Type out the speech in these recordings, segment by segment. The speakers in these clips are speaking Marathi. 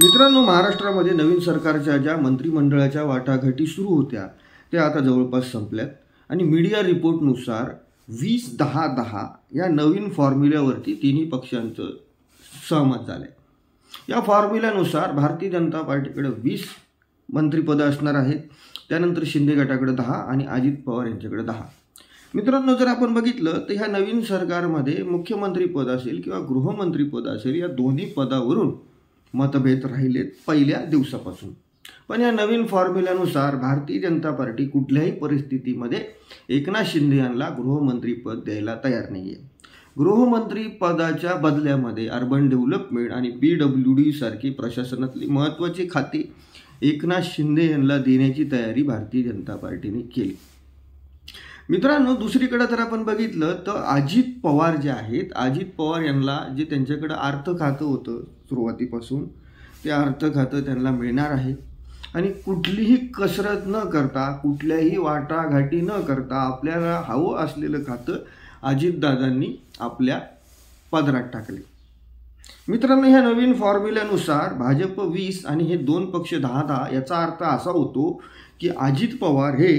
मित्रांनो, महाराष्ट्रामध्ये नवीन सरकारच्या ज्या मंत्रिमंडळाच्या वाटाघाटी सुरू होत्या त्या आता जवळपास संपल्यात आणि मीडिया रिपोर्टनुसार 20-10-10 या नवीन फॉर्म्युल्यावरती तिन्ही पक्षांचं सहमत झाले। या फॉर्म्युल्यानुसार भारतीय जनता पार्टीकडे 20 मंत्रिपदं असणार आहेत, त्यानंतर शिंदे गटाकडे 10 आणि अजित पवार यांच्याकडे 10। मित्रांनो, जर आपण बघितलं तर ह्या नवीन सरकारमध्ये मुख्यमंत्री पद असेल किंवा गृहमंत्री पद असेल, या दोन्ही पदावरून मतभेद राहिलेत पहिल्या दिवसापासून। पण या नवीन फॉर्म्युल्यानुसार भारतीय जनता पार्टी कुठल्याही परिस्थितीमध्ये एकनाथ शिंदे यांना गृहमंत्री पद द्यायला तयार नाहीये। गृहमंत्री पदाच्या बदल्यामध्ये अर्बन डेव्हलपमेंट आणि PWD सारखी प्रशासनातली महत्त्वाची खाती एकनाथ शिंदे यांना देण्याची तयारी भारतीय जनता पार्टीने केली। मित्रांनो, दुसरीकडे जर आपण बघितलं तर अजित पवार जे आहेत, अजित पवार यांना जे त्यांच्याकडे अर्थ खातं होतं सुरुवातीपासून, ते अर्थ खातं त्यांना मिळणार आहे आणि कुठलीही कसरत न करता, कुठल्याही वाटाघाटी न करता आपल्याला हवं असलेलं खातं अजितदादांनी आपल्या पदरात टाकले। मित्रांनो, ह्या नवीन फॉर्म्युल्यानुसार भाजप 20 आणि हे दोन पक्ष 10-10 याचा अर्थ असा होतो की अजित पवार हे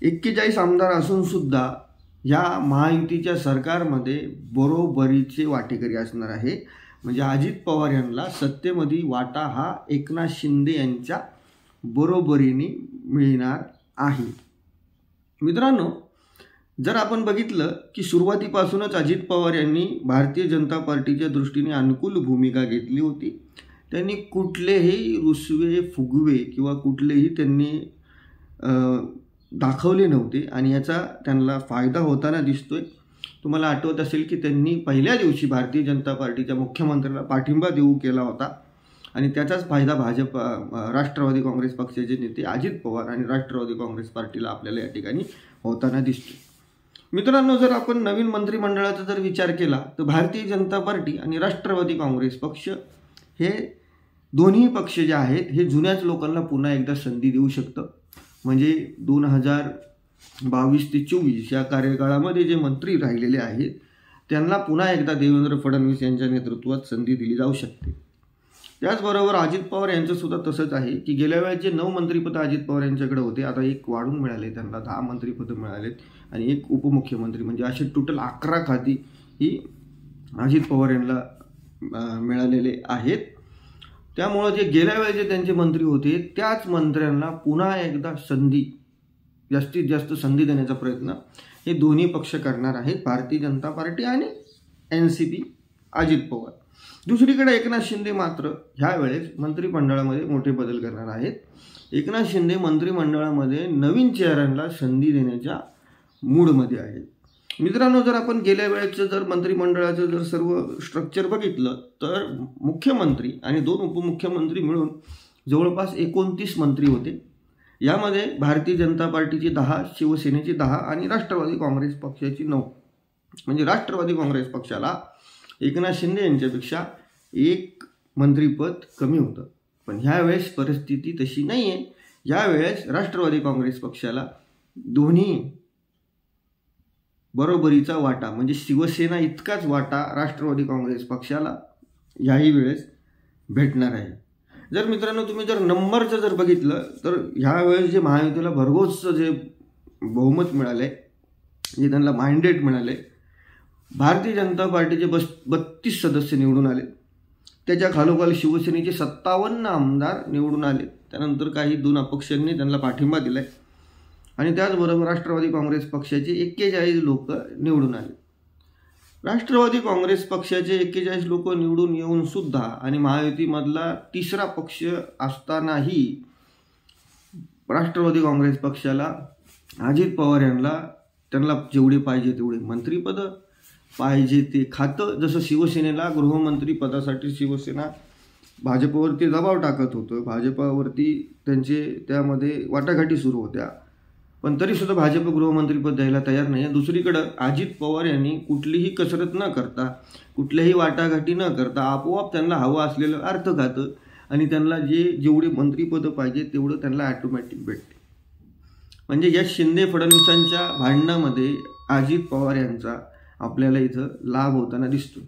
41 आमदार असून सुद्धा या महायुतीच्या सरकारमध्ये बरोबरीचे वाटेकरी असणार आहे। म्हणजे अजित पवार यांना सत्तेमध्ये वाटा हा एकनाथ शिंदे यांच्या बरोबरीने मिळणार आहे। मित्रांनो, जर आपण बघितलं की सुरुवातीपासूनच अजित पवार यांनी भारतीय जनता पार्टीच्या दृष्टीने अनुकूल भूमिका घेतली होती। त्यांनी कुठलेही रुसवे फुगवे किंवा कुठलेही त्यांनी दाखवले नव्हते आणि याचा त्यांना फायदा होताना दिसतोय। तुम्हाला आठवत असेल की त्यांनी पहिल्या दिवशी भारतीय जनता पार्टीच्या मुख्यमंत्र्याला पाठिंबा देऊ केला होता आणि त्याचाच फायदा राष्ट्रवादी काँग्रेस पक्षाचे नेते अजित पवार आणि राष्ट्रवादी काँग्रेस पार्टीला आपल्याला या ठिकाणी होताना दिसतोय। मित्रांनो, जर आपण नवीन मंत्रिमंडळाचा जर विचार केला तर भारतीय जनता पार्टी आणि राष्ट्रवादी काँग्रेस पक्ष हे दोन्ही पक्ष जे आहेत हे जुन्याच लोकांना पुन्हा एकदा संधी देऊ शकतं। म्हणजे 2022 ते 24 या कार्यकाळामध्ये जे मंत्री राहिलेले आहेत त्यांना पुन्हा एकदा देवेंद्र फडणवीस यांच्या नेतृत्वात संधी दिली जाऊ शकते। त्याचबरोबर अजित पवार यांचं सुद्धा तसंच आहे की गेल्या वेळेचे 9 मंत्रिपद अजित पवार यांच्याकडे होते, आता एक वाढून मिळाले, त्यांना 10 मंत्रिपद मिळालेत आणि एक उपमुख्यमंत्री, म्हणजे असे टोटल 11 खाती ही अजित पवार यांना मिळालेले आहेत। त्यामुळे जे गेल्या वेळेचे त्यांचे मंत्री होते त्याच मंत्र्यांना पुन्हा एकदा जास्तीत जास्त संधी देण्याचा प्रयत्न हे दोन्ही पक्ष करणार आहेत, भारतीय जनता पार्टी आणि NCP अजित पवार। दुसरीकडे एकनाथ शिंदे मात्र ह्या वेळेस मंत्रिमंडळामध्ये मोठे बदल करणार आहेत। एकनाथ शिंदे मंत्रिमंडळामध्ये नवीन चेहऱ्यांना संधी देण्याच्या मूडमध्ये आहेत। मित्रांनो, जर आपण गेल्या वेळेचं जर मंत्रिमंडळाचं जर सर्व स्ट्रक्चर बघितलं तर मुख्यमंत्री आणि 2 उपमुख्यमंत्री मिळून जवळपास 29 मंत्री होते। यामध्ये भारतीय जनता पार्टीची 10, शिवसेनेची 10 आणि राष्ट्रवादी काँग्रेस पक्षाची 9। म्हणजे राष्ट्रवादी काँग्रेस पक्षाला एकनाथ शिंदे यांच्यापेक्षा 1 मंत्रिपद कमी होतं। पण ह्यावेळेस परिस्थिती तशी नाही आहे। यावेळेस राष्ट्रवादी काँग्रेस पक्षाला दोन्ही बरोबरीचा वाटा, म्हणजे शिवसेना इतकाच वाटा राष्ट्रवादी काँग्रेस पक्षाला याही वेळेस भेटणार आहे। जर मित्रांनो तुम्ही जर नंबरचं जर बघितलं तर ह्या वेळेस जे महायुतीला भरघोसचं जे बहुमत मिळाले, जे त्यांना मॅन्डेट मिळाले, भारतीय जनता पार्टीचे 32 सदस्य निवडून आले, त्याच्या खालोखाल शिवसेनेचे 57 आमदार निवडून आले, त्यानंतर काही 2 अपक्षांनी त्यांना पाठिंबा दिलाय आणि त्याचबरोबर राष्ट्रवादी काँग्रेस पक्षाचे 41 लोक निवडून आले। राष्ट्रवादी काँग्रेस पक्षाचे 41 लोक निवडून येऊन सुद्धा आणि महायुतीमधला 3रा पक्ष असतानाही राष्ट्रवादी काँग्रेस पक्षाला अजित पवार यांना त्यांना जेवढे पाहिजे तेवढे मंत्रिपद, पाहिजे ते खातं, जसं शिवसेनेला गृहमंत्री पदासाठी शिवसेना भाजपवरती दबाव टाकत होतं, भाजपवरती त्यामध्ये वाटाघाटी सुरू होत्या, पण तरीसुद्धा भाजप गृहमंत्रीपद द्यायला तयार नाही। दुसरीकडं अजित पवार यांनी कुठलीही कसरत न करता, कुठल्याही वाटाघाटी न करता आपोआप त्यांना हवं असलेलं अर्थ खातं आणि त्यांना जेवढी मंत्रिपदं पाहिजे तेवढं त्यांना ॲटोमॅटिक भेटते। म्हणजे या शिंदे फडणवीसांच्या भांडणामध्ये अजित पवार यांचा आपल्याला इथं लाभ होताना दिसतो।